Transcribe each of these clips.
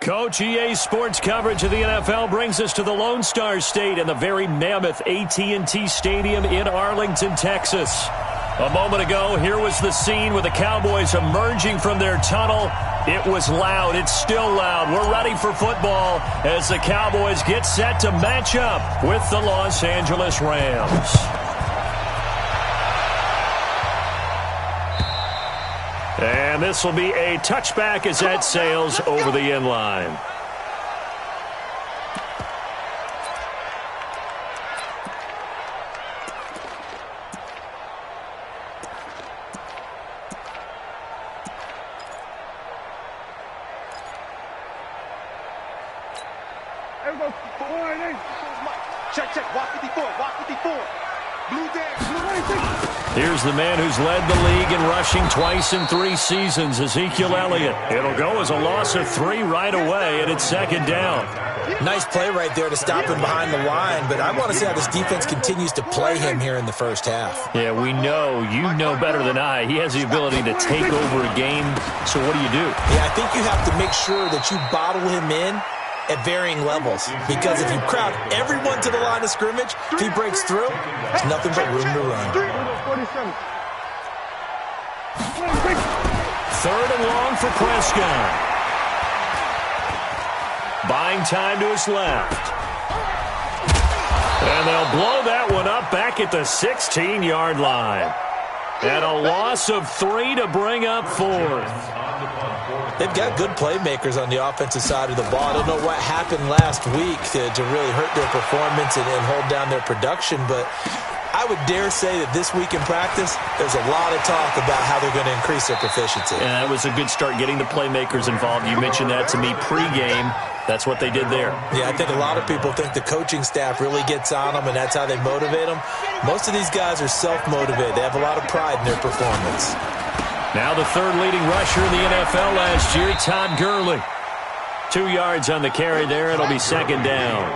Coach, EA Sports coverage of the NFL brings us to the Lone Star State and the very mammoth AT&T Stadium in Arlington, Texas. A moment ago, here was the scene with the Cowboys emerging from their tunnel. It was loud. It's still loud. We're ready for football as the Cowboys get set to match up with the Los Angeles Rams. And this will be a touchback as that sails over the end line. Check. Walk 54. Blue tag. Here's the man who's led the league in rushing twice in 3 seasons, Ezekiel Elliott. It'll go as a loss of 3 right away, and it's second down. Nice play right there to stop him behind the line, but I want to see how this defense continues to play him here in the first half. Yeah, we know. You know better than I. He has the ability to take over a game, so what do? Yeah, I think you have to make sure that you bottle him in at varying levels, because if you crowd everyone to the line of scrimmage, if he breaks through, there's nothing but room to run. 3rd and long for Prescott. Buying time to his left. And they'll blow that one up back at the 16-yard line. And a loss of 3 to bring up 4th. They've got good playmakers on the offensive side of the ball. I don't know what happened last week to really hurt their performance and hold down their production, but I would dare say that this week in practice, there's a lot of talk about how they're going to increase their proficiency. Yeah, that was a good start getting the playmakers involved. You mentioned that to me pregame. That's what they did there. Yeah, I think a lot of people think the coaching staff really gets on them, and that's how they motivate them. Most of these guys are self-motivated. They have a lot of pride in their performance. Now the 3rd leading rusher in the NFL last year, Todd Gurley. 2 yards on the carry there. It'll be second down.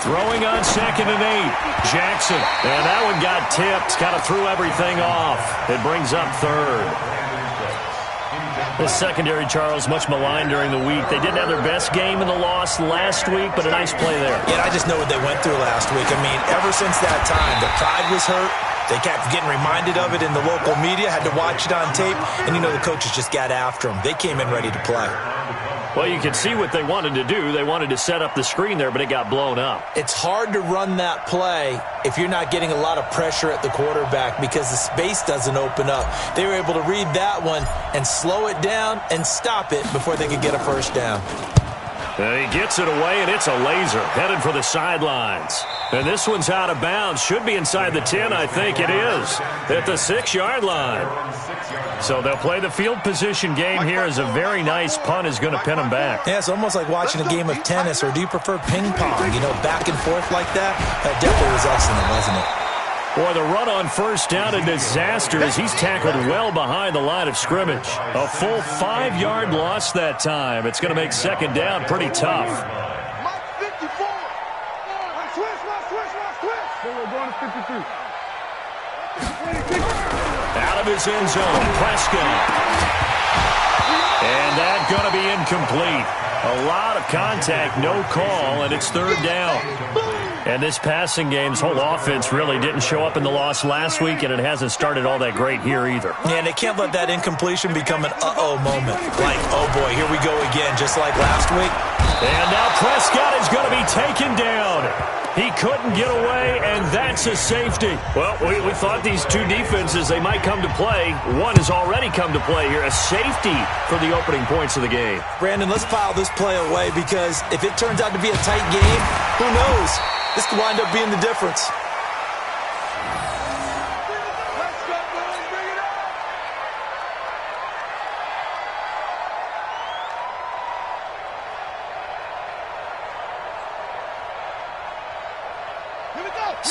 Throwing on 2nd and 8. Jackson. And that one got tipped. Kind of threw everything off. It brings up 3rd. The secondary, Charles, much maligned during the week. They didn't have their best game in the loss last week, but a nice play there. Yeah, I just know what they went through last week. I mean, ever since that time, their pride was hurt. They kept getting reminded of it in the local media, had to watch it on tape, and, you know, the coaches just got after them. They came in ready to play. Well, you can see what they wanted to do. They wanted to set up the screen there, but it got blown up. It's hard to run that play if you're not getting a lot of pressure at the quarterback because the space doesn't open up. They were able to read that one and slow it down and stop it before they could get a first down. He gets it away, and it's a laser headed for the sidelines. And this one's out of bounds. Should be inside the 10, I think it is, at the 6-yard line. So they'll play the field position game here as a very nice punt is going to pin them back. Yeah, it's almost like watching a game of tennis, or do you prefer ping pong? You know, back and forth like that? That definitely was excellent, wasn't it? Boy, the run on first down, a disaster as he's tackled well behind the line of scrimmage. A full 5-yard loss that time. It's going to make second down pretty tough. Out of his end zone, Prescott. And that's going to be incomplete. A lot of contact, no call, and it's 3rd down. And this passing game's whole offense really didn't show up in the loss last week, and it hasn't started all that great here either. Yeah, and they can't let that incompletion become an uh-oh moment. Like, oh boy, here we go again, just like last week. And now Prescott is going to be taken down. He couldn't get away, and that's a safety. Well, we thought these two defenses, they might come to play. One has already come to play here, a safety for the opening points of the game. Brandon, let's file this play away because if it turns out to be a tight game, who knows? This could wind up being the difference.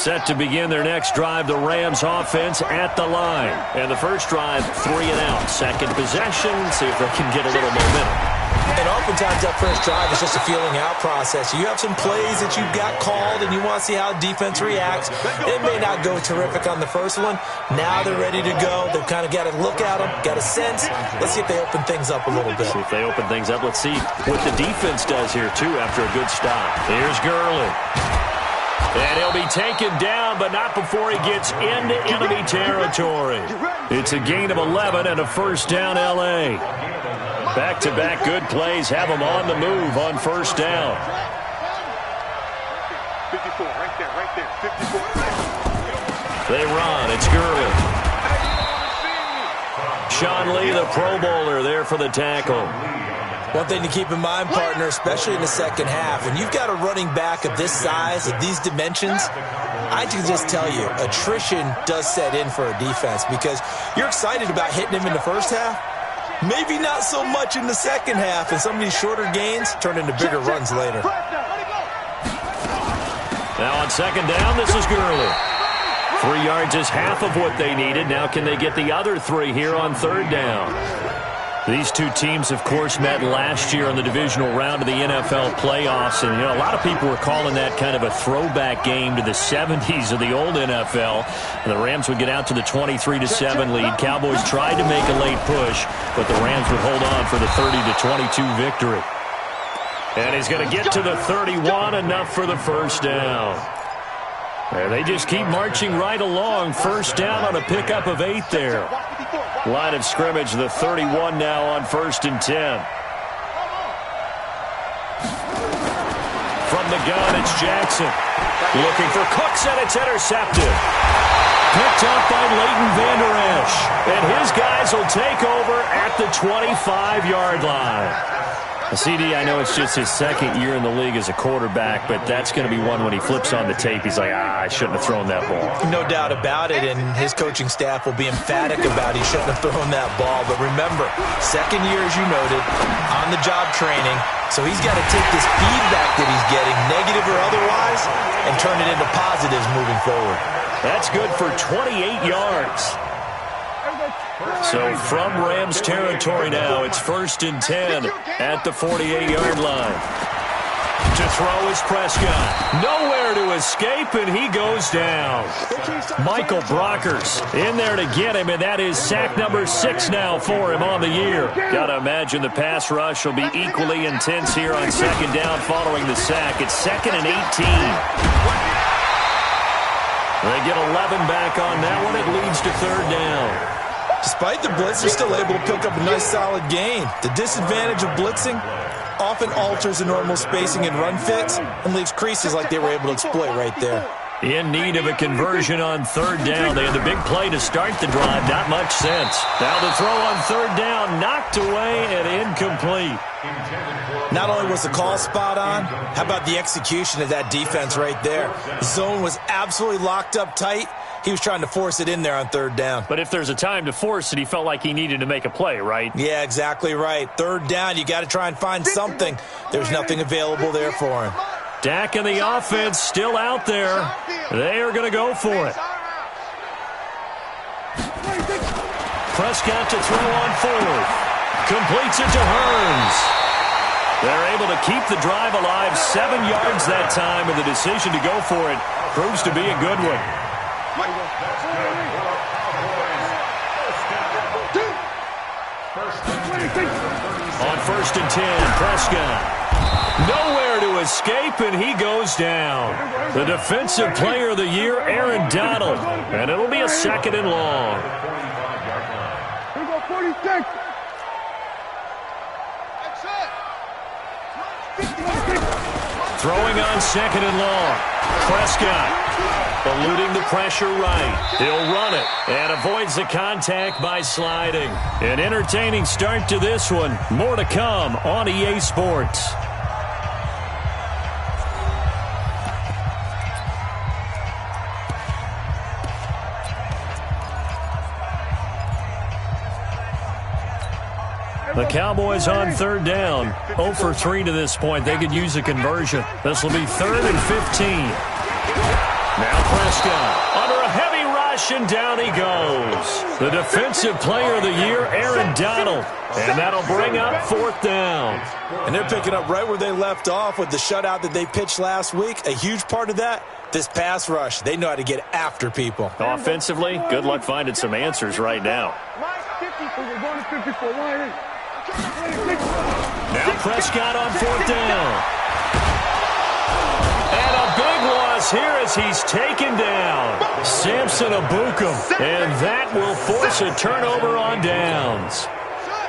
Set to begin their next drive, the Rams offense at the line. And the first drive, 3 and out. Second possession, see if they can get a little momentum. And oftentimes that first drive is just a feeling out process. You have some plays that you've got called and you want to see how defense reacts. It may not go terrific on the first one. Now they're ready to go. They've kind of got to look at them, got a sense. Let's see if they open things up a little bit. See if they open things up. Let's see what the defense does here, too, after a good stop. Here's Gurley. And he'll be taken down, but not before he gets into enemy territory. It's a gain of 11 and a first down, L.A. Back-to-back good plays have them on the move on first down. 54, right there, 54. They run. It's Gurley. Sean Lee, the Pro Bowler, there for the tackle. One thing to keep in mind, partner, especially in the second half, when you've got a running back of this size, of these dimensions, I can just tell you, attrition does set in for a defense because you're excited about hitting him in the first half. Maybe not so much in the second half, and some of these shorter gains turn into bigger runs later. Now on second down, this is Gurley. 3 yards is half of what they needed. Now can they get the other 3 here on third down? These two teams, of course, met last year in the divisional round of the NFL playoffs. And, a lot of people were calling that kind of a throwback game to the 70s of the old NFL. And the Rams would get out to the 23-7 lead. Cowboys tried to make a late push, but the Rams would hold on for the 30-22 victory. And he's going to get to the 31, enough for the first down. And they just keep marching right along. First down on a pickup of 8 there. Line of scrimmage, the 31 now on 1st and 10. From the gun, it's Jackson. Looking for Cooks, and it's intercepted. Picked up by Leighton Vander Esch. And his guys will take over at the 25-yard line. CD, I know it's just his second year in the league as a quarterback, but that's going to be one when he flips on the tape. He's like, I shouldn't have thrown that ball. No doubt about it, and his coaching staff will be emphatic about he shouldn't have thrown that ball. But remember, second year, as you noted, on-the-job training, so he's got to take this feedback that he's getting, negative or otherwise, and turn it into positives moving forward. That's good for 28 yards. So from Rams territory now, it's 1st and 10 at the 48-yard line. To throw is Prescott. Nowhere to escape, and he goes down. Michael Brockers in there to get him, and that is sack number 6 now for him on the year. Got to imagine the pass rush will be equally intense here on second down following the sack. It's 2nd and 18. They get 11 back on that one. It leads to 3rd down. Despite the blitz, they're still able to pick up a nice solid gain. The disadvantage of blitzing often alters the normal spacing and run fits and leaves creases like they were able to exploit right there. In need of a conversion on 3rd down. They had the big play to start the drive. Not much sense. Now the throw on 3rd down, knocked away and incomplete. Not only was the call spot on, how about the execution of that defense right there? The zone was absolutely locked up tight. He was trying to force it in there on 3rd down. But if there's a time to force it, he felt like he needed to make a play, right? Yeah, exactly right. 3rd down, you got to try and find something. There's nothing available there for him. Dak and the offense still out there. They are going to go for it. Prescott to throw on 4th. Completes it to Hearns. They're able to keep the drive alive. 7 yards that time, and the decision to go for it proves to be a good one. On 1st and 10, Prescott. Nowhere to escape, and he goes down. The defensive player of the year, Aaron Donald. And it'll be a 2nd and long. Here we go, 46. Throwing on 2nd and long. Prescott eluding the pressure right. He'll run it and avoids the contact by sliding. An entertaining start to this one. More to come on EA Sports. The Cowboys on 3rd down. 0 for 3 to this point. They could use a conversion. This will be 3rd and 15. Now Prescott under a heavy rush, and down he goes. The defensive player of the year, Aaron Donald. home. And that'll bring up 4th down. And they're picking up right where they left off with the shutout that they pitched last week. A huge part of that, this pass rush. They know how to get after people. Offensively, good luck finding some answers right now. Now Prescott on 4th down. And a big loss here as he's taken down. Samson Abukum. And that will force a turnover on downs.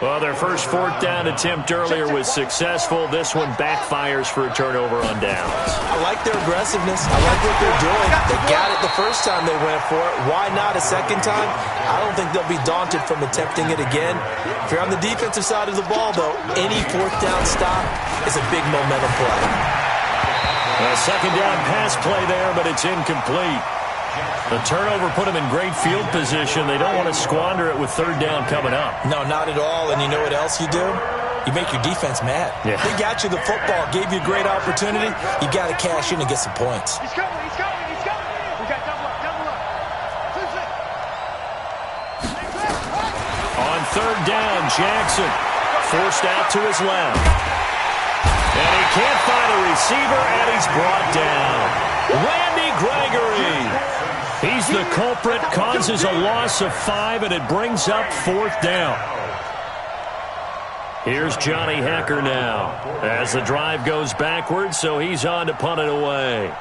Well, their first 4th down attempt earlier was successful. This one backfires for a turnover on downs. I like their aggressiveness. I like what they're doing. They got it the first time they went for it. Why not a second time? I don't think they'll be daunted from attempting it again. If you're on the defensive side of the ball, though, any 4th down stop is a big momentum play. A second down pass play there, but it's incomplete. The turnover put them in great field position. They don't want to squander it with 3rd down coming up. No, not at all. And you know what else you do? You make your defense mad. Yeah. They got you the football, gave you a great opportunity. You got to cash in and get some points. He's coming. We got double up. 2-6. On 3rd down, Jackson forced out to his left. And he can't find a receiver, and he's brought down. Randy Gregory. He's the culprit, causes a loss of 5, and it brings up 4th down. Here's Johnny Hecker now as the drive goes backwards, so he's on to punt it away.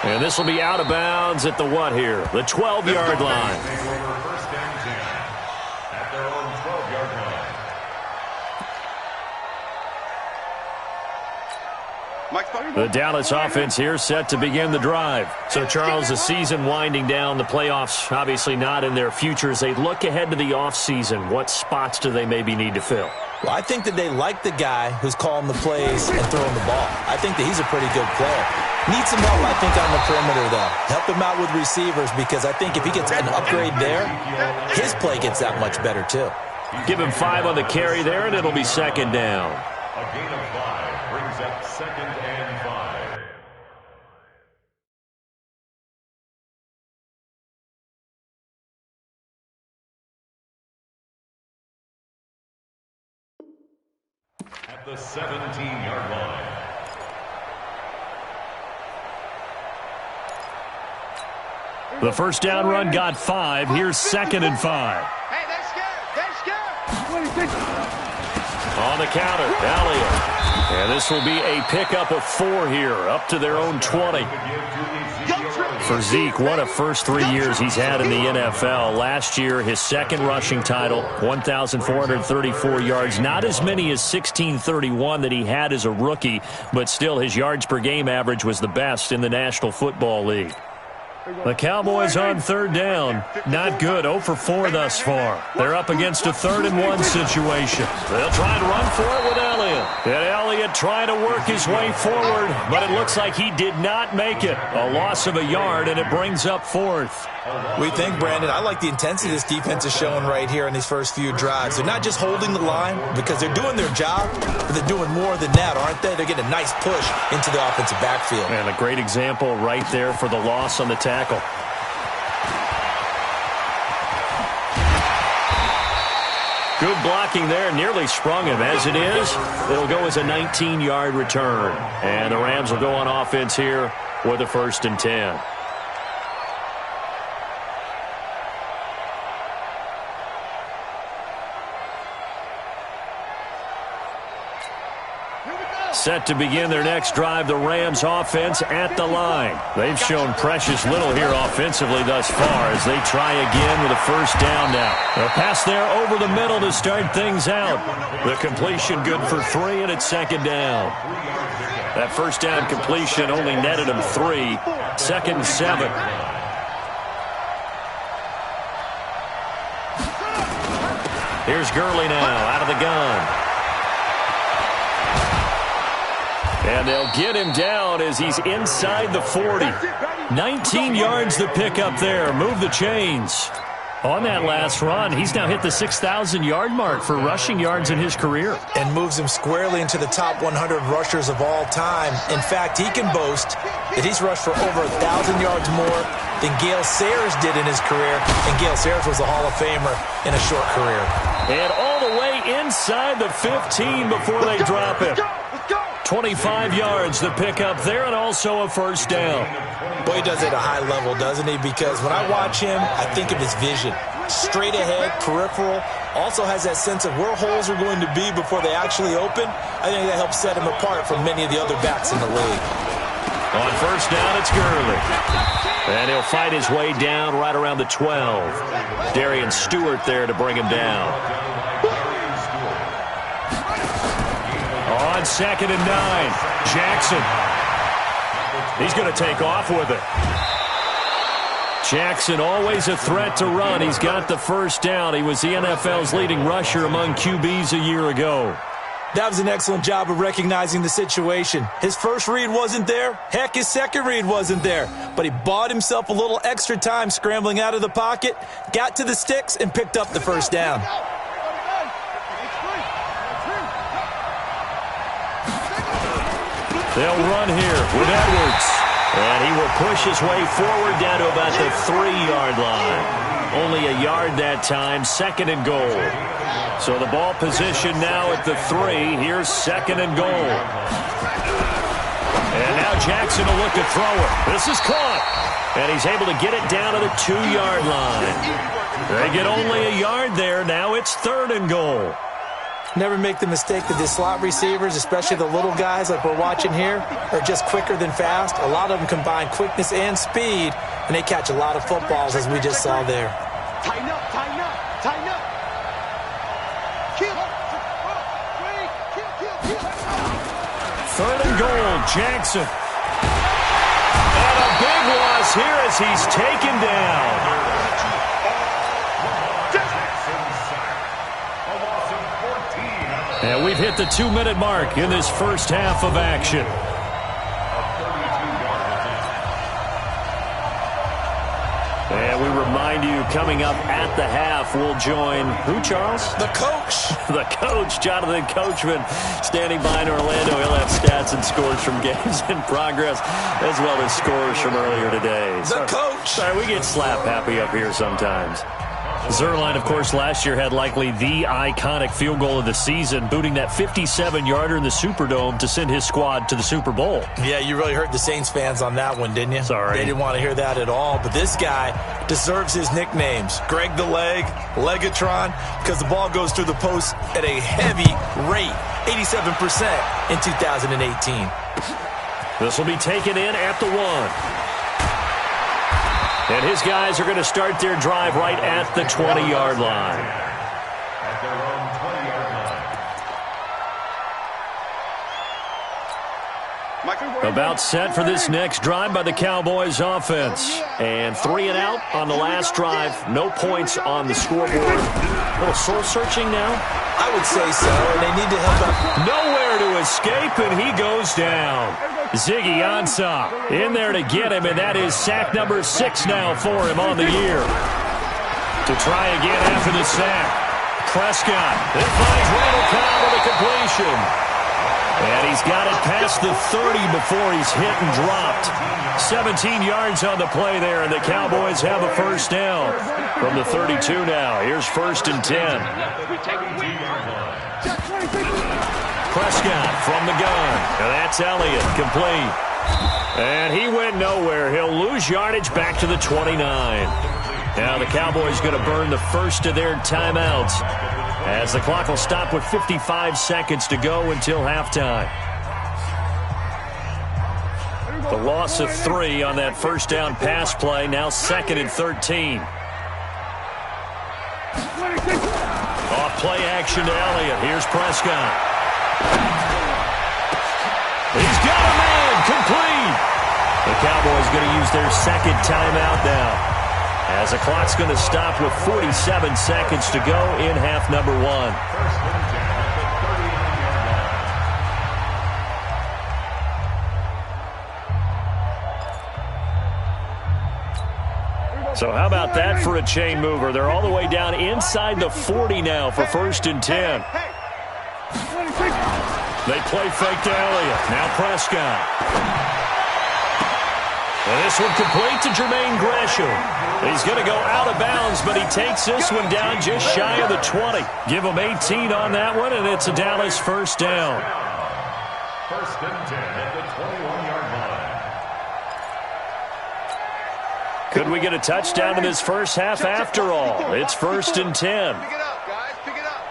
And this will be out of bounds at the what here? The 12-yard line. First down 10 at their own 12-yard line. The Dallas offense here set to begin the drive. So, Charles, the season winding down, the playoffs obviously not in their future. As they look ahead to the offseason, what spots do they maybe need to fill? Well, I think that they like the guy who's calling the plays and throwing the ball. I think that he's a pretty good player. Needs some help, I think, on the perimeter, though. Help him out with receivers because I think if he gets an upgrade there, his play gets that much better, too. Give him 5 on the carry there, and it'll be 2nd down. A gain of 5 brings up 2nd and 5. At the 17-yard line. The first down run got 5. Here's 2nd and 5. Hey, that's good. On the counter, Elliott. And this will be a pickup of 4 here, up to their own 20. For Zeke, what a first 3 years he's had in the NFL. Last year, his 2nd rushing title, 1,434 yards. Not as many as 1,631 that he had as a rookie, but still his yards per game average was the best in the National Football League. The Cowboys on 3rd down. Not good. 0 for 4 thus far. They're up against a 3rd and 1 situation. They'll try and run for it with Elliott. And Elliott trying to work his way forward, but it looks like he did not make it. A loss of a yard, and it brings up 4th. We think, Brandon, I like the intensity this defense is showing right here in these first few drives. They're not just holding the line because they're doing their job, but they're doing more than that, aren't they? They're getting a nice push into the offensive backfield. And a great example right there for the loss on the tackle. Good blocking there, nearly sprung him. As it is, it'll go as a 19-yard return. And the Rams will go on offense here with a 1st and 10. Set to begin their next drive, the Rams offense at the line. They've shown precious little here offensively thus far as they try again with a 1st down now. A pass there over the middle to start things out. The completion good for 3, and it's 2nd down. That 1st down completion only netted him 3. 2nd and 7. Here's Gurley now out of the gun. And they'll get him down as he's inside the 40. 19 yards to pick up there. Move the chains. On that last run, he's now hit the 6,000-yard mark for rushing yards in his career. And moves him squarely into the top 100 rushers of all time. In fact, he can boast that he's rushed for over 1,000 yards more than Gale Sayers did in his career. And Gale Sayers was a Hall of Famer in a short career. And all the way inside the 15 before they drop him. 25 yards to pick up there, and also a first down. Boy, he does it at a high level, doesn't he? Because when I watch him, I think of his vision. Straight ahead, peripheral. Also has that sense of where holes are going to be before they actually open. I think that helps set him apart from many of the other backs in the league. On first down, it's Gurley. And he'll fight his way down right around the 12. Darian Stewart there to bring him down. On 2nd and 9, Jackson. He's going to take off with it. Jackson, always a threat to run. He's got the first down. He was the NFL's leading rusher among QBs a year ago. That was an excellent job of recognizing the situation. His first read wasn't there. Heck, his second read wasn't there. But he bought himself a little extra time scrambling out of the pocket, got to the sticks, and picked up the first down. They'll run here with Edwards. And he will push his way forward down to about the 3-yard line. Only a yard that time, 2nd and goal. So the ball position now at the 3. Here's 2nd and goal. And now Jackson will look to throw it. This is caught. And he's able to get it down to the 2-yard line. They get only a yard there. Now it's 3rd and goal. Never make the mistake that the slot receivers, especially the little guys like we're watching here, are just quicker than fast. A lot of them combine quickness and speed, and they catch a lot of footballs, as we just saw there. Tighten up, tighten up, tighten up. Kill. 3rd and goal, Jackson. And a big loss here as he's taken down. And we've hit the 2-minute mark in this first half of action. And we remind you, coming up at the half, we'll join who, Charles? The coach. The coach, Jonathan Coachman, standing by in Orlando. He'll have stats and scores from games in progress, as well as scores from earlier today. The coach. Sorry, we get slap happy up here sometimes. Zuerlein, of course, last year had likely the iconic field goal of the season, booting that 57-yarder in the Superdome to send his squad to the Super Bowl. Yeah, you really hurt the Saints fans on that one, didn't you? Sorry. They didn't want to hear that at all. But this guy deserves his nicknames. Greg the Leg, Legatron, because the ball goes through the post at a heavy rate, 87% in 2018. This will be taken in at the 1. And his guys are going to start their drive right at the 20-yard line. At their own 20-yard line. About set for this next drive by the Cowboys offense. And 3 and out on the last drive. No points on the scoreboard. A little soul-searching now? I would say so, and they need to help out. Nowhere to escape, and he goes down. Ziggy Ansah in there to get him, and that is sack number 6 now for him on the year. To try again after the sack. Prescott. It finds Randall Cobb with a completion. And he's got it past the 30 before he's hit and dropped. 17 yards on the play there, and the Cowboys have a first down from the 32 now. Here's 1st and 10. Prescott from the gun. And that's Elliott, complete. And he went nowhere. He'll lose yardage back to the 29. Now the Cowboys going to burn the first of their timeouts, as the clock will stop with 55 seconds to go until halftime. The loss of 3 on that first down pass play. Now 2nd and 13. Off play action to Elliott. Here's Prescott. He's got a man, complete. The Cowboys going to use their 2nd timeout now, as the clock's going to stop with 47 seconds to go in half number 1. So how about that for a chain mover? They're all the way down inside the 40 now for 1st and 10. They play fake to Elliott. Now Prescott. And this one complete to Jermaine Gresham. He's going to go out of bounds, but he takes this one down just shy of the 20. Give him 18 on that one, and it's a Dallas 1st down. 1st and 10 at the 21-yard line. Could we get a touchdown in this first half after all? It's 1st and 10. Pick it up, guys. Pick it up.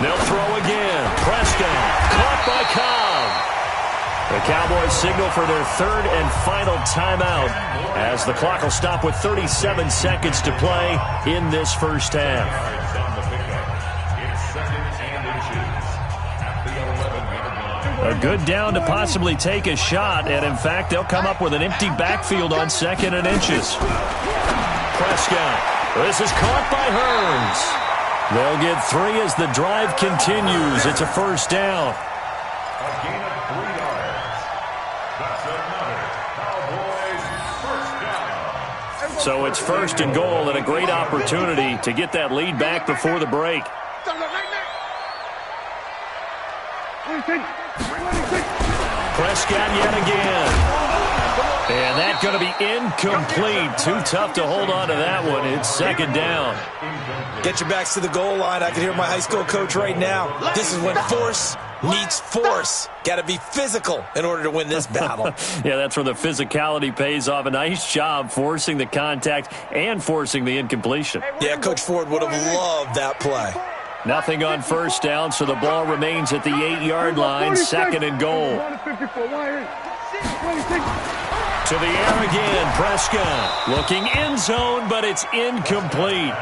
They'll throw again. Prescott caught by Cobb. The Cowboys signal for their 3rd and final timeout as the clock will stop with 37 seconds to play in this first half. A good down to possibly take a shot, and in fact, they'll come up with an empty backfield on 2nd and inches. Prescott. This is caught by Hearns. They'll get 3 as the drive continues. It's a 1st down. A gain of 3 yards. That's another Cowboys 1st down. So it's 1st and goal and a great opportunity to get that lead back before the break. Prescott yet again. And that's going to be incomplete. Too tough to hold on to that one. It's 2nd down. Get your backs to the goal line. I can hear my high school coach right now. This is when force meets force. Got to be physical in order to win this battle. Yeah, that's where the physicality pays off. A nice job forcing the contact and forcing the incompletion. Yeah, Coach Ford would have loved that play. Nothing on 1st down, so the ball remains at the 8-yard line. 2nd and goal. To the air again, Prescott. Looking end zone, but it's incomplete.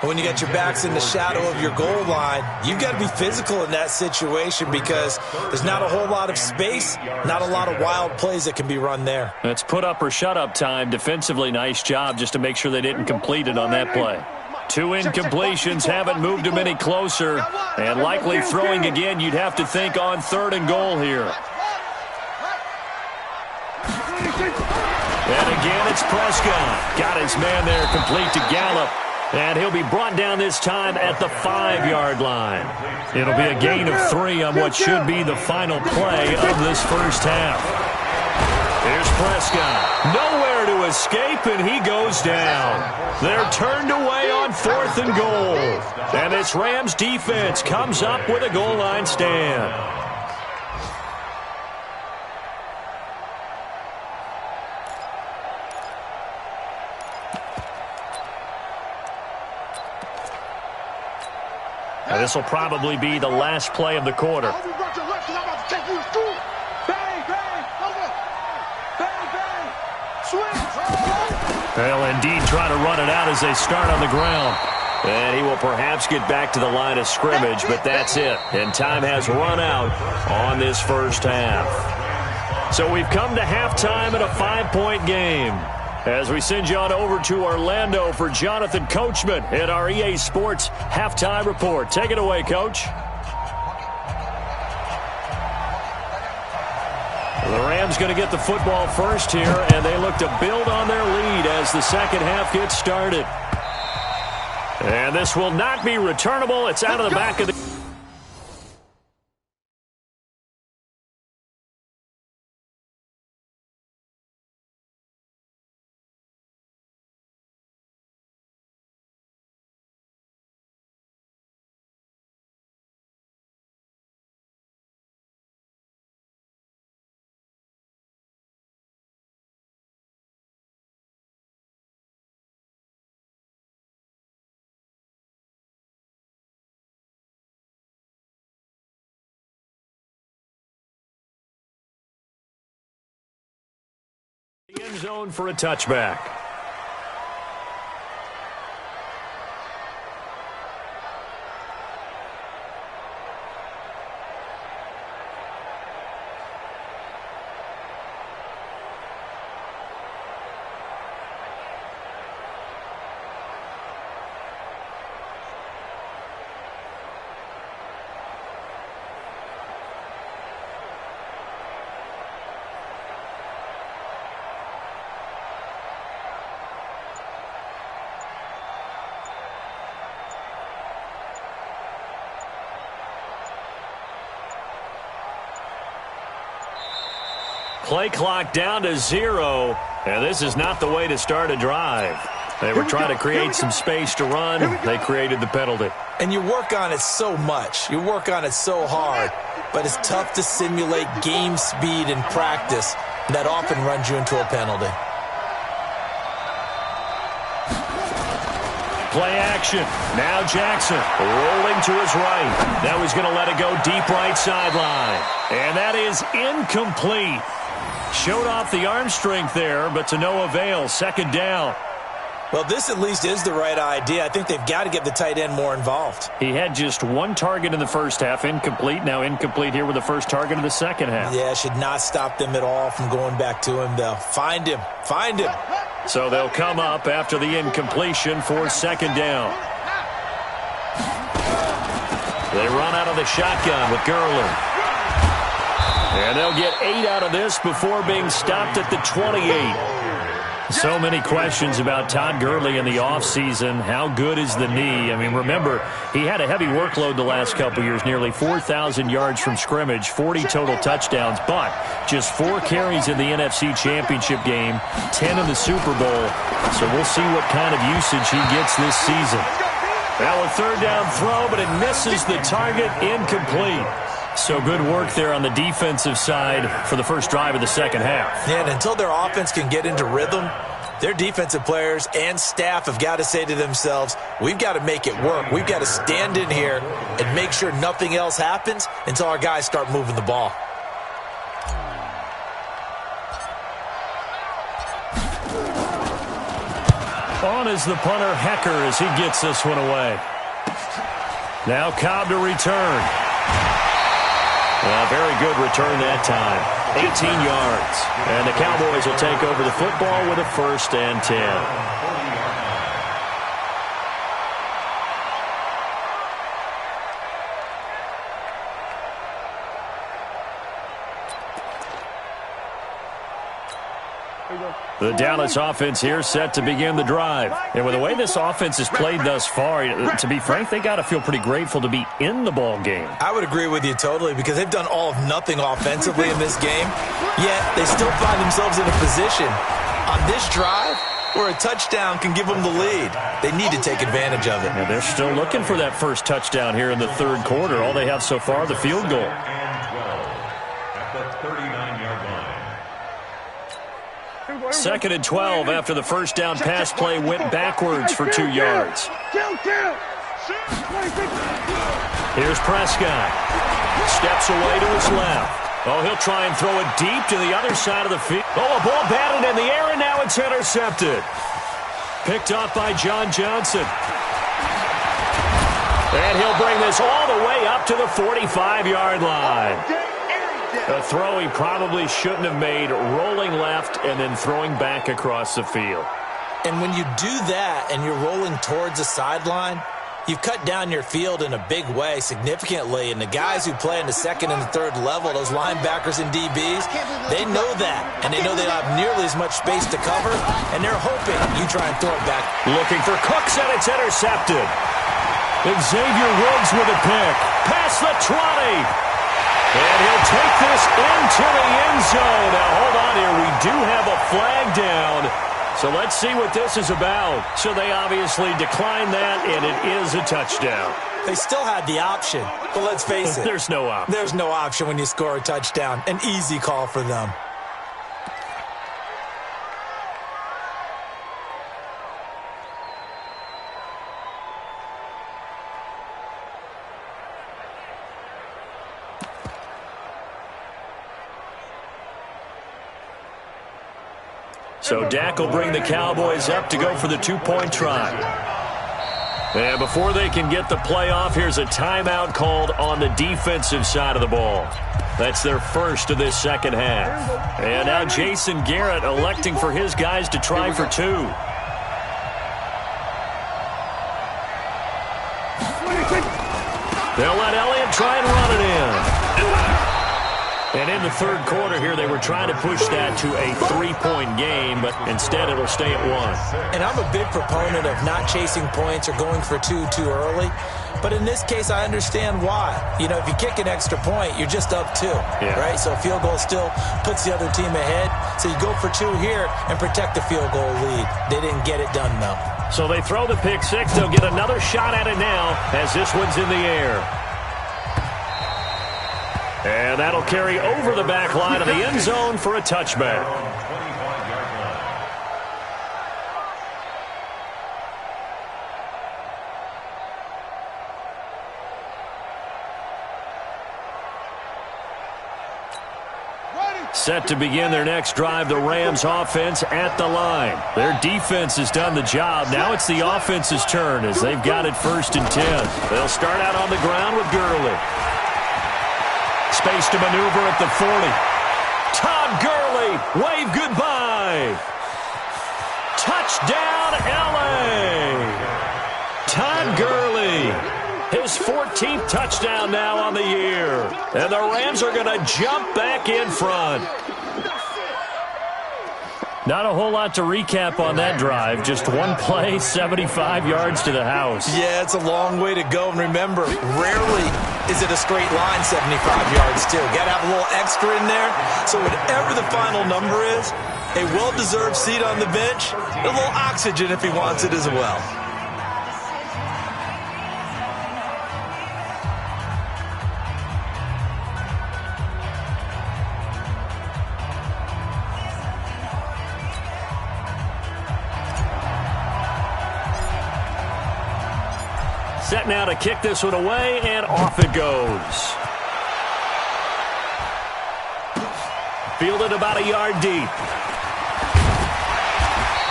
When you get your backs in the shadow of your goal line, you've got to be physical in that situation because there's not a whole lot of space, not a lot of wild plays that can be run there. It's put up or shut up time. Defensively, nice job just to make sure they didn't complete it on that play. 2 incompletions haven't moved them any closer, and likely throwing again, you'd have to think on 3rd and goal here. And again, it's Prescott. Got his man there complete to Gallup. And he'll be brought down this time at the 5-yard line. It'll be a gain of 3 on what should be the final play of this first half. Here's Prescott. Nowhere to escape, and he goes down. They're turned away on 4th and goal. And this Rams defense comes up with a goal line stand. Now, this will probably be the last play of the quarter. They'll indeed try to run it out as they start on the ground. And he will perhaps get back to the line of scrimmage, but that's it. And time has run out on this first half. So we've come to halftime in a 5-point game. As we send you on over to Orlando for Jonathan Coachman at our EA Sports Halftime Report. Take it away, Coach. The Rams going to get the football first here, and they look to build on their lead as the second half gets started. And this will not be returnable. It's out of the back of the... The end zone for a touchback. play clock down to 0, and this is not the way to start a drive. They were trying to create some space to run. They created the penalty. And you work on it so much. You work on it so hard. But it's tough to simulate game speed in practice. That often runs you into a penalty. Play action. Now Jackson rolling to his right. Now he's going to let it go deep right sideline. And that is incomplete. Showed off the arm strength there, but to no avail. Second down. Well, this at least is the right idea. I think they've got to get the tight end more involved. He had just one target in the first half, incomplete. Now incomplete here with the first target of the second half. Yeah, should not stop them at all from going back to him, though. Find him. Find him. So they'll come up after the incompletion for second down. They run out of the shotgun with Gurley. And they'll get 8 out of this before being stopped at the 28. So many questions about Todd Gurley in the offseason. How good is the knee? I mean, remember, he had a heavy workload the last couple years, nearly 4,000 yards from scrimmage, 40 total touchdowns, but just 4 carries in the NFC Championship game, 10 in the Super Bowl. So we'll see what kind of usage he gets this season. Now a third down throw, but it misses the target, incomplete. So good work there on the defensive side for the first drive of the second half. Yeah, and until their offense can get into rhythm, their defensive players and staff have got to say to themselves, we've got to make it work. We've got to stand in here and make sure nothing else happens until our guys start moving the ball. On is the punter, Hecker, as he gets this one away. Now Cobb to return. Very good return that time. 18 yards. And the Cowboys will take over the football with a 1st and 10. The Dallas offense here set to begin the drive. And with the way this offense has played thus far, to be frank, they got to feel pretty grateful to be in the ball game. I would agree with you totally because they've done all of nothing offensively in this game, yet they still find themselves in a position on this drive where a touchdown can give them the lead. They need to take advantage of it. And they're still looking for that first touchdown here in the third quarter. All they have so far, the field goal. At the 39-yard line. 2nd and 12 after the first down pass play went backwards for 2 yards. Here's Prescott. Steps away to his left. Oh, he'll try and throw it deep to the other side of the field. Oh, a ball batted in the air, and now it's intercepted. Picked off by John Johnson. And he'll bring this all the way up to the 45-yard line. A throw he probably shouldn't have made, rolling left and then throwing back across the field. And when you do that and you're rolling towards the sideline, you've cut down your field in a big way significantly. And the guys who play in the second and the third level, those linebackers and DBs, they know that. And they know they don't have nearly as much space to cover. And they're hoping you try and throw it back. Looking for Cooks, and it's intercepted. Xavier Woods with a pick. Past the 20. And he'll take this into the end zone. Now, hold on here. We do have a flag down. So let's see what this is about. So they obviously declined that, and it is a touchdown. They still had the option, but let's face it. There's no option. There's no option when you score a touchdown. An easy call for them. So Dak will bring the Cowboys up to go for the 2-point try. And before they can get the play off, here's a timeout called on the defensive side of the ball. That's their first of this second half. And now Jason Garrett electing for his guys to try for 2. They'll let Elliott try and run it in. And in the third quarter here, they were trying to push that to a 3-point game, but instead it'll stay at 1. And I'm a big proponent of not chasing points or going for two too early. But in this case, I understand why. You know, if you kick an extra point, you're just up 2, right? So a field goal still puts the other team ahead. So you go for 2 here and protect the field goal lead. They didn't get it done, though. So they throw the pick six. They'll get another shot at it now as this one's in the air. And that'll carry over the back line of the end zone for a touchback. Set to begin their next drive, the Rams offense at the line. Their defense has done the job. Now it's the offense's turn as they've got it 1st and 10. They'll start out on the ground with Gurley. Space to maneuver at the 40. Todd Gurley, wave goodbye. Touchdown, L.A. Todd Gurley. His 14th touchdown now on the year. And the Rams are going to jump back in front. Not a whole lot to recap on that drive. Just one play, 75 yards to the house. Yeah, it's a long way to go. And remember, rarely is it a straight line 75 yards, too. Got to have a little extra in there. So whatever the final number is, a well-deserved seat on the bench, a little oxygen if he wants it as well. Set now to kick this one away, and off it goes. Fielded about a yard deep.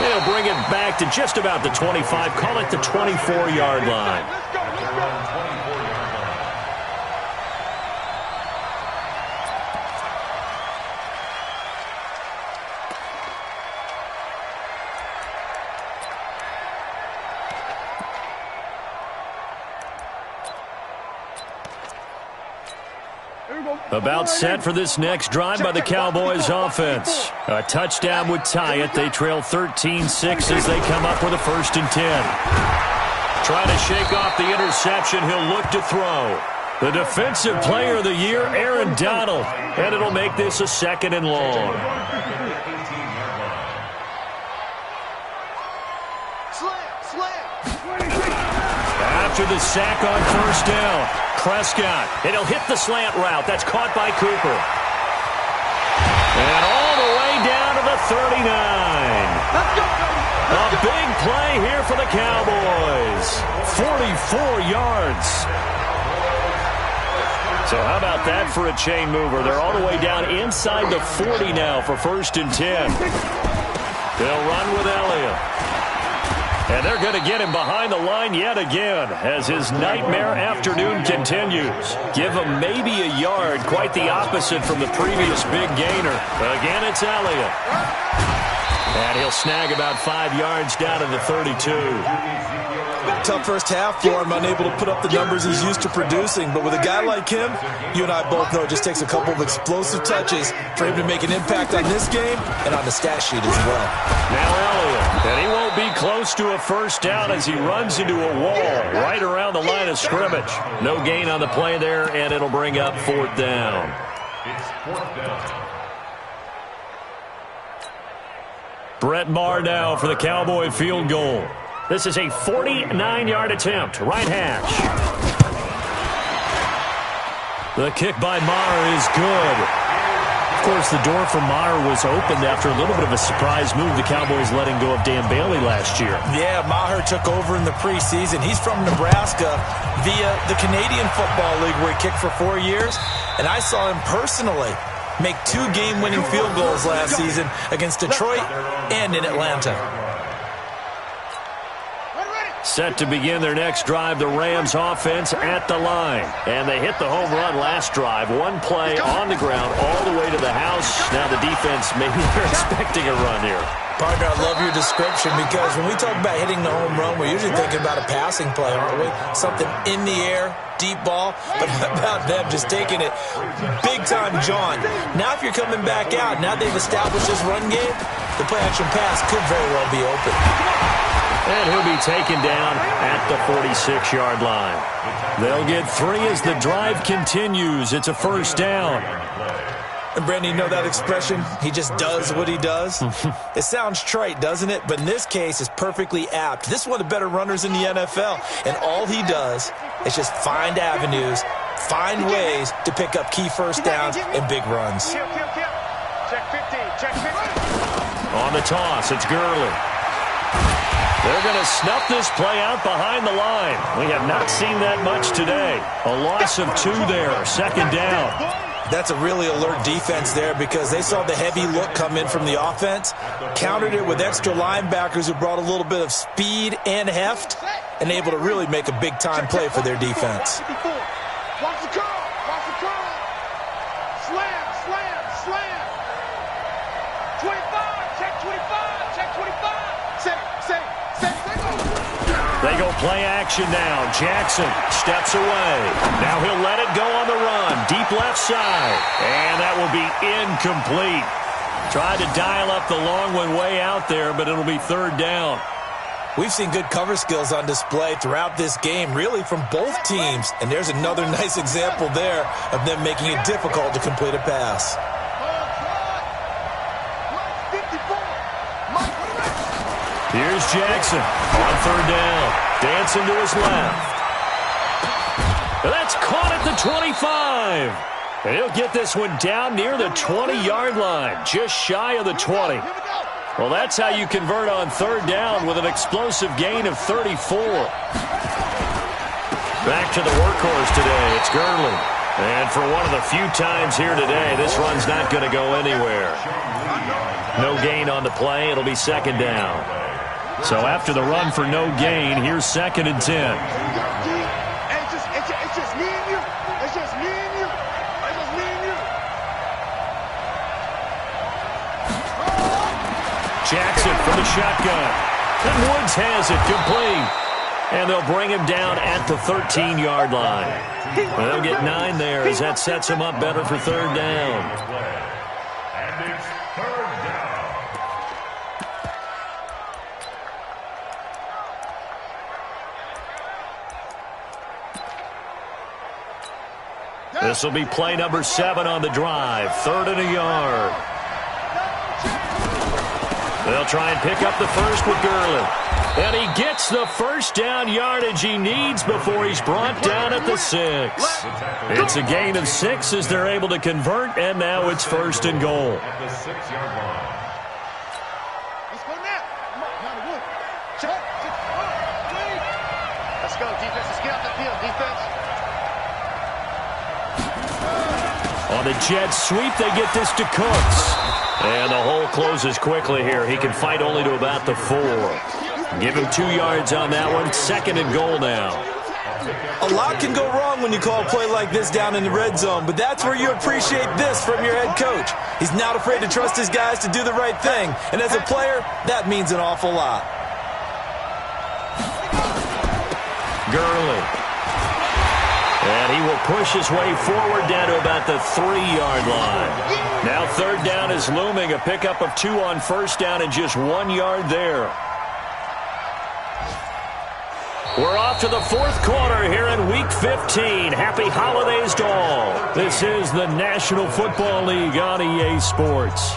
They'll bring it back to just about the 25. Call it the 24-yard line. About set for this next drive by the Cowboys offense. A touchdown would tie it. They trail 13-6 as they come up with a 1st and 10. Trying to shake off the interception. He'll look to throw. The defensive player of the year, Aaron Donald. And it'll make this a 2nd and long. After the sack on 1st down, Prescott, and he'll hit the slant route. That's caught by Cooper. And all the way down to the 39. A big play here for the Cowboys. 44 yards. So how about that for a chain mover? They're all the way down inside the 40 now for 1st and 10. They'll run with Elliott. And they're going to get him behind the line yet again as his nightmare afternoon continues. Give him maybe a yard, quite the opposite from the previous big gainer. Again, it's Elliott. And he'll snag about 5 yards down to the 32. Tough first half for him, unable to put up the numbers he's used to producing. But with a guy like him, you and I both know it just takes a couple of explosive touches for him to make an impact on this game and on the stat sheet as well. Now Elliott, and he won't be close to a 1st down as he runs into a wall right around the line of scrimmage. No gain on the play there, and it'll bring up 4th down. It's 4th down. Brett Maher now for the Cowboy field goal. This is a 49-yard attempt, right hash. The kick by Maher is good. Of course, the door for Maher was opened after a little bit of a surprise move. The Cowboys letting go of Dan Bailey last year. Yeah, Maher took over in the preseason. He's from Nebraska via the Canadian Football League where he kicked for 4 years. And I saw him personally make 2 game-winning field goals last season against Detroit and in Atlanta. Set to begin their next drive, the Rams offense at the line. And they hit the home run last drive. One play on the ground all the way to the house. Now the defense, maybe they're expecting a run here. Partner, I love your description because when we talk about hitting the home run, we're usually thinking about a passing play, aren't we? Something in the air, deep ball, but how about them just taking it big-time jaunt? Now if you're coming back out, now they've established this run game, the play-action pass could very well be open. And he'll be taken down at the 46-yard line. They'll get 3 as the drive continues. It's a first down. And Brandon, you know that expression? He just does what he does? It sounds trite, doesn't it? But in this case, it's perfectly apt. This is one of the better runners in the NFL. And all he does is just find avenues, find ways to pick up key first downs and big runs. Check 15. Check 15. On the toss, it's Gurley. They're going to snuff this play out behind the line. We have not seen that much today. A loss of 2 there, second down. That's a really alert defense there because they saw the heavy look come in from the offense, countered it with extra linebackers who brought a little bit of speed and heft, and able to really make a big-time play for their defense. Watch the curl. Watch the curl. Slam. 25. Check 25. Check 25. Say. They go play action now. Jackson steps away. Now he'll let it go on the run. Deep left side. And that will be incomplete. Tried to dial up the long one way out there, but it'll be third down. We've seen good cover skills on display throughout this game, really from both teams. And there's another nice example there of them making it difficult to complete a pass. Here's Jackson on third down. Dancing to his left. That's caught at the 25. And he'll get this one down near the 20-yard line, just shy of the 20. Well, that's how you convert on third down with an explosive gain of 34. Back to the workhorse today. It's Gurley. And for one of the few times here today, this run's not going to go anywhere. No gain on the play. It'll be second down. So after the run for no gain, here's second and 10. It's just me and you. It's just me and you. It's just me and you. Jackson from the shotgun. And Woods has it complete. And they'll bring him down at the 13-yard line. Well, they'll get 9 there as that sets him up better for third down. And it's third down. This will be play number 7 on the drive. 3rd and a yard. They'll try and pick up the first with Gurley. And he gets the first down yardage he needs before he's brought down at the 6. It's a gain of 6 as they're able to convert, and now it's 1st and goal. At the 6-yard line. Let's go now. Check. Let's go, defense. Let's get out the field, defense. On the jet sweep, they get this to Cooks. And the hole closes quickly here. He can fight only to about the 4. Give him 2 yards on that one. 2nd and goal now. A lot can go wrong when you call a play like this down in the red zone, but that's where you appreciate this from your head coach. He's not afraid to trust his guys to do the right thing, and as a player, that means an awful lot. Gurley. And he will push his way forward down to about the 3-yard line. Now third down is looming. A pickup of 2 on first down and just 1 yard there. We're off to the 4th quarter here in Week 15. Happy holidays to all. This is the National Football League on EA Sports.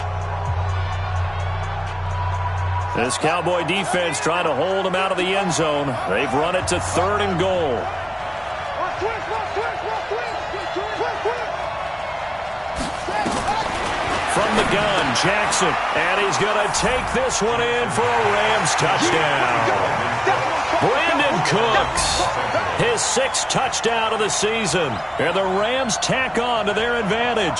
This Cowboy defense trying to hold him out of the end zone. They've run it to 3rd and goal. From the gun, Jackson, and he's going to take this one in for a Rams touchdown. Brandon Cooks, his 6th touchdown of the season, and the Rams tack on to their advantage.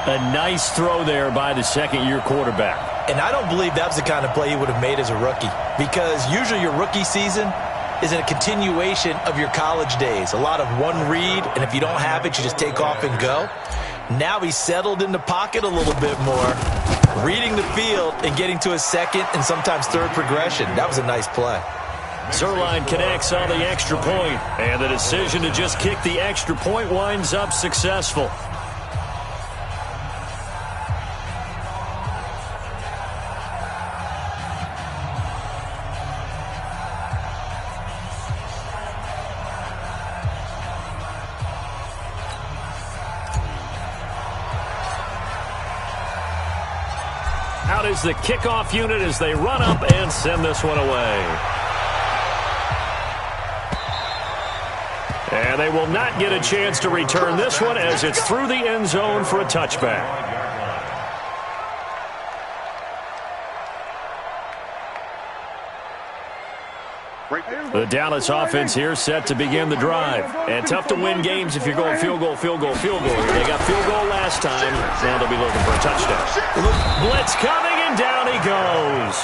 A nice throw there by the second-year quarterback. And I don't believe that was the kind of play he would have made as a rookie, because usually your rookie season is a continuation of your college days. A lot of one read, and if you don't have it, you just take off and go. Now he's settled in the pocket a little bit more, reading the field and getting to his second and sometimes third progression. That was a nice play. Zerline connects on the extra point, and the decision to just kick the extra point winds up successful. Out is the kickoff unit as they run up and send this one away. And they will not get a chance to return this one as it's through the end zone for a touchback. The Dallas offense here set to begin the drive. And tough to win games if you're going field goal, field goal, field goal. They got field goal last time. Now they'll be looking for a touchdown. Blitz coming, and down he goes.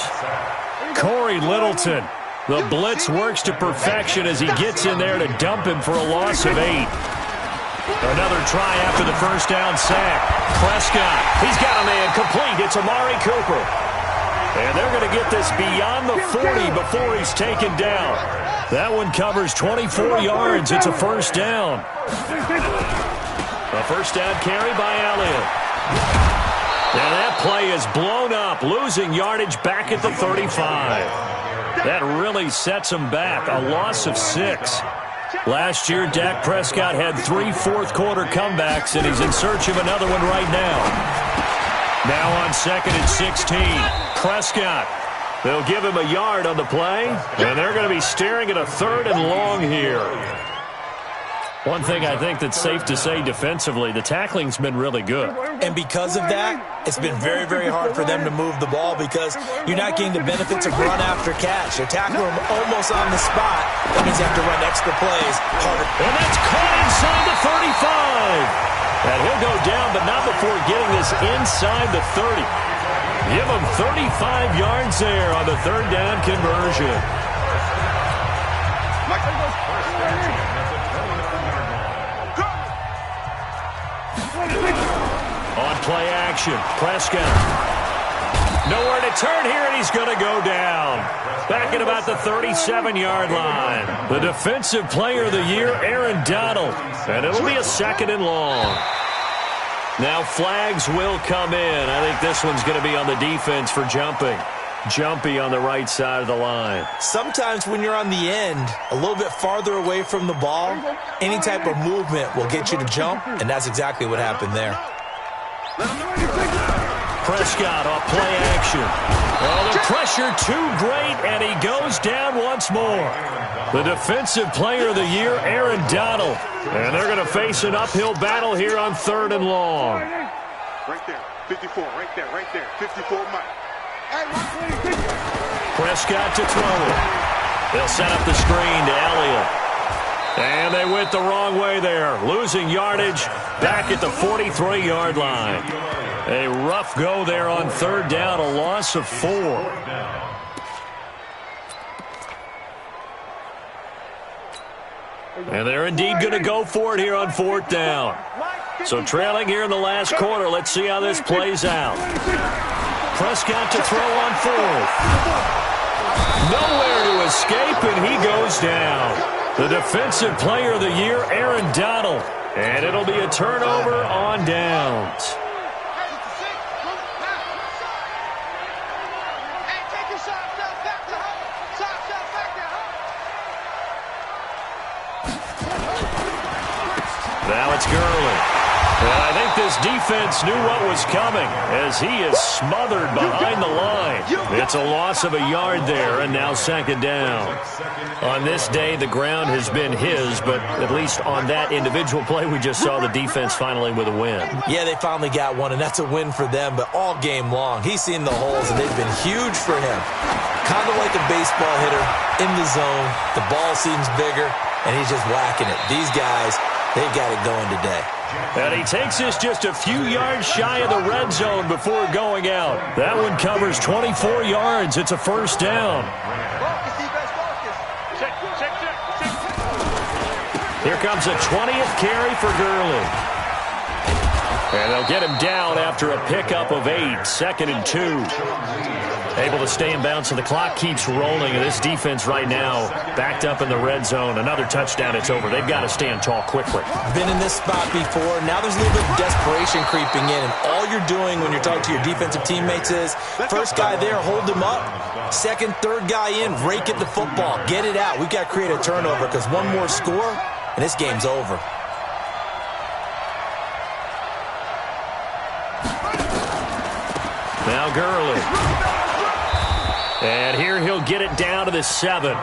Corey Littleton. The blitz works to perfection as he gets in there to dump him for a loss of 8. Another try after the first down sack. Prescott, he's got a man complete. It's Amari Cooper. And they're going to get this beyond the 40 before he's taken down. That one covers 24 yards. It's a first down. A first down carry by Elliott. And that play is blown up, losing yardage back at the 35. That really sets him back, a loss of 6. Last year, Dak Prescott had 3 fourth-quarter comebacks, and he's in search of another one right now. Now on 2nd and 16, Prescott. They'll give him a yard on the play, and they're going to be staring at a 3rd and long here. One thing I think that's safe to say defensively, the tackling's been really good. And because of that, it's been very, very hard for them to move the ball because you're not getting the benefits of run after catch. They're tackling him almost on the spot. That means they have to run extra plays harder. And that's caught inside the 35. And he'll go down, but not before getting this inside the 30. Give him 35 yards there on the 3rd down conversion. On play action, Prescott. Nowhere to turn here, and he's going to go down. Back at about the 37-yard line. The Defensive Player of the Year, Aaron Donald. And it'll be a 2nd and long. Now flags will come in. I think this one's going to be on the defense for jumping. Jumpy on the right side of the line. Sometimes when you're on the end, a little bit farther away from the ball, any type of movement will get you to jump, and that's exactly what happened there. Prescott off play action. Oh, the pressure too great, and he goes down once more. The Defensive Player of the Year, Aaron Donald. And they're going to face an uphill battle here on 3rd and long. Right there, 54, right there, 54 Mike. Prescott to throw it. They'll set up the screen to Elliott. And they went the wrong way there, losing yardage back at the 43-yard line. A rough go there on 3rd down, a loss of 4. And they're indeed going to go for it here on 4th down. So trailing here in the last quarter, let's see how this plays out. Prescott to throw on 4th. Nowhere to escape, and he goes down. The Defensive Player of the Year, Aaron Donald. And it'll be a turnover on downs. Now it's Gurley. And I think this defense knew what was coming as he is smothered behind the line. It's a loss of a yard there, and now 2nd down. On this day, the ground has been his, but at least on that individual play, we just saw the defense finally with a win. Yeah, they finally got one, and that's a win for them, but all game long, he's seen the holes, and they've been huge for him. Kind of like a baseball hitter in the zone. The ball seems bigger, and he's just whacking it. These guys, they've got it going today. And he takes this just a few yards shy of the red zone before going out. That one covers 24 yards. It's a first down. Here comes a 20th carry for Gurley. And they'll get him down after a pickup of 8, 2nd and 2. Able to stay in bounds, so the clock keeps rolling. And this defense right now backed up in the red zone. Another touchdown, it's over. They've got to stand tall quickly. Been in this spot before. Now there's a little bit of desperation creeping in. And all you're doing when you're talking to your defensive teammates is, first guy there, hold him up. Second, third guy in, rake at the football. Get it out. We've got to create a turnover because one more score, and this game's over. Now Gurley. And here he'll get it down to the 7.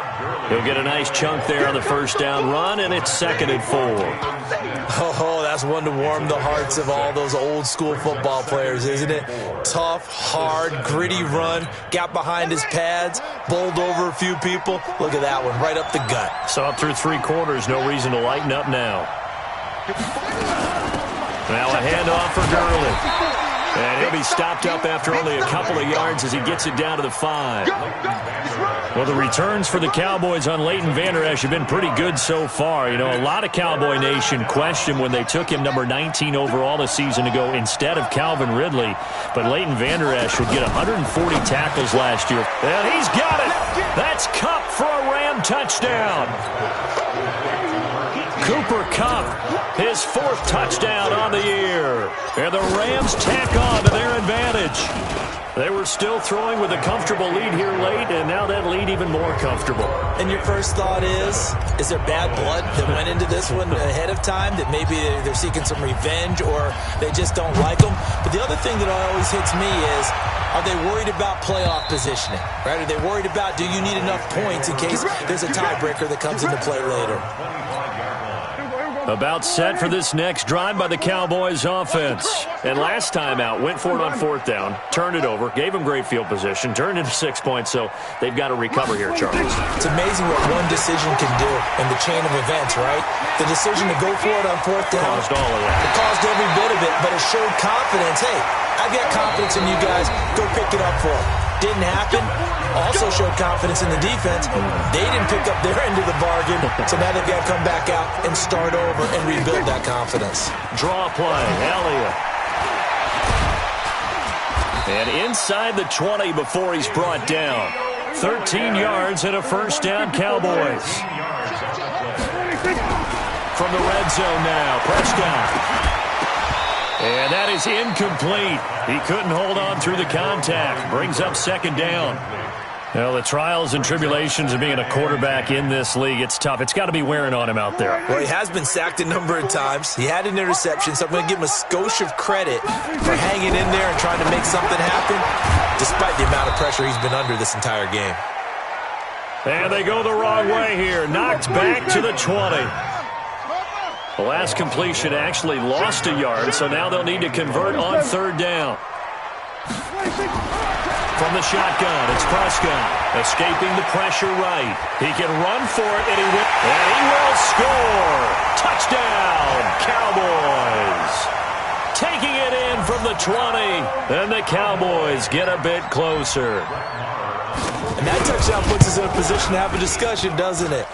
He'll get a nice chunk there on the first down run, and it's 2nd and 4. Oh, that's one to warm the hearts of all those old school football players, isn't it? Tough, hard, gritty run, got behind his pads, bowled over a few people. Look at that one, right up the gut. So up through 3 quarters, no reason to lighten up now. Now a handoff for Gurley. And he'll be stopped up after only a couple of yards as he gets it down to the 5. Well, the returns for the Cowboys on Leighton Vander Esch have been pretty good so far. You know, a lot of Cowboy Nation questioned when they took him number 19 overall a season ago instead of Calvin Ridley. But Leighton Vander Esch would get 140 tackles last year. And he's got it. That's Kupp for a Ram touchdown. Cooper Kupp, his 4th touchdown on the year. And the Rams tack on to their advantage. They were still throwing with a comfortable lead here late, and now that lead even more comfortable. And your first thought is there bad blood that went into this one ahead of time, that maybe they're seeking some revenge or they just don't like them? But the other thing that always hits me is, are they worried about playoff positioning? Right? Are they worried about, do you need enough points in case there's a tiebreaker that comes into play later? About set for this next drive by the Cowboys offense. And last time out, went for it on 4th down, turned it over, gave them great field position, turned into 6 points, so they've got to recover here, Charles. It's amazing what one decision can do in the chain of events, right? The decision to go for it on 4th down. Caused all of that. It caused every bit of it, but it showed confidence. Hey, I've got confidence in you guys. Go pick it up for them. Didn't happen. Also showed confidence in the defense. They didn't pick up their end of the bargain, so now they've got to come back out and start over and rebuild that confidence. Draw play, Elliott. And inside the 20 before he's brought down. 13 yards and a first down, Cowboys. From the red zone now, Prescott. And that is incomplete. He couldn't hold on through the contact. Brings up 2nd down. Well, the trials and tribulations of being a quarterback in this league, it's tough. It's got to be wearing on him out there. Well, he has been sacked a number of times. He had an interception, so I'm going to give him a skosh of credit for hanging in there and trying to make something happen, despite the amount of pressure he's been under this entire game. And they go the wrong way here. Knocked back to the 20. The last completion actually lost a yard, so now they'll need to convert on 3rd down. From the shotgun, it's Prescott, escaping the pressure right. He can run for it, and he will score. Touchdown, Cowboys. Taking it in from the 20, and the Cowboys get a bit closer. And that touchdown puts us in a position to have a discussion, doesn't it?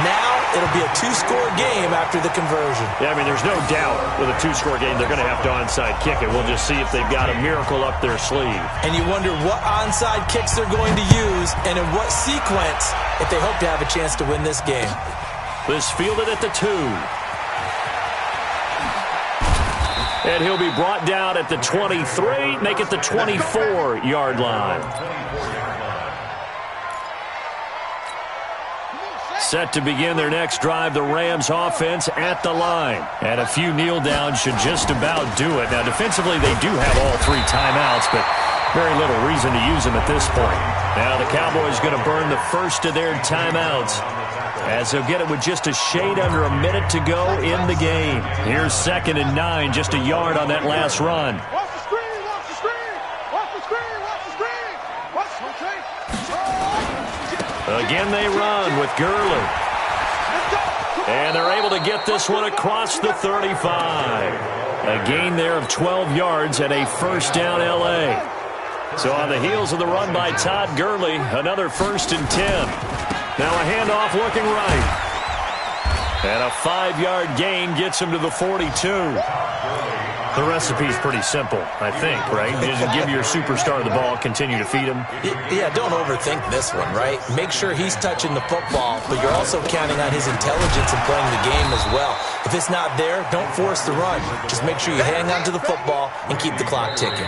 Now it'll be a 2-score game after the conversion. Yeah, I mean, there's no doubt with a 2-score game they're going to have to onside kick it. We'll just see if they've got a miracle up their sleeve. And you wonder what onside kicks they're going to use and in what sequence if they hope to have a chance to win this game. This fielded at the 2. And he'll be brought down at the 23, make it the 24-yard line. Set to begin their next drive, the Rams offense at the line. And a few kneel downs should just about do it. Now, defensively, they do have all 3 timeouts, but very little reason to use them at this point. Now, the Cowboys going to burn the first of their timeouts, as they'll get it with just a shade under a minute to go in the game. Here's 2nd and 9, just a yard on that last run. Watch the screen, watch the screen, watch the screen, watch the screen. Watch the screen. Again, they run with Gurley. And they're able to get this one across the 35. A gain there of 12 yards and a first down L.A. So on the heels of the run by Todd Gurley, another 1st and 10. Now a handoff looking right. And a 5-yard gain gets him to the 42. The recipe's pretty simple, I think, right? Just give your superstar the ball, continue to feed him. Yeah, don't overthink this one, right? Make sure he's touching the football, but you're also counting on his intelligence in playing the game as well. If it's not there, don't force the run. Just make sure you hang on to the football and keep the clock ticking.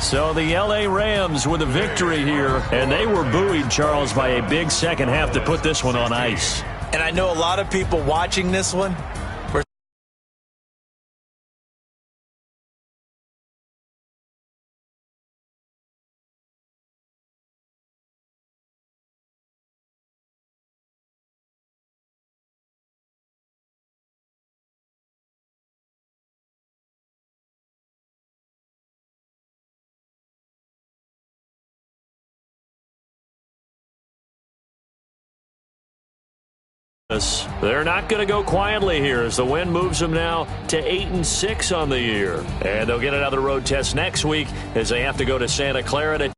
So the L.A. Rams with a victory here, and they were buoyed, Charles, by a big second half to put this one on ice. And I know a lot of people watching this one were They're not going to go quietly here as the win moves them now to 8-6 on the year. And they'll get another road test next week as they have to go to Santa Clara to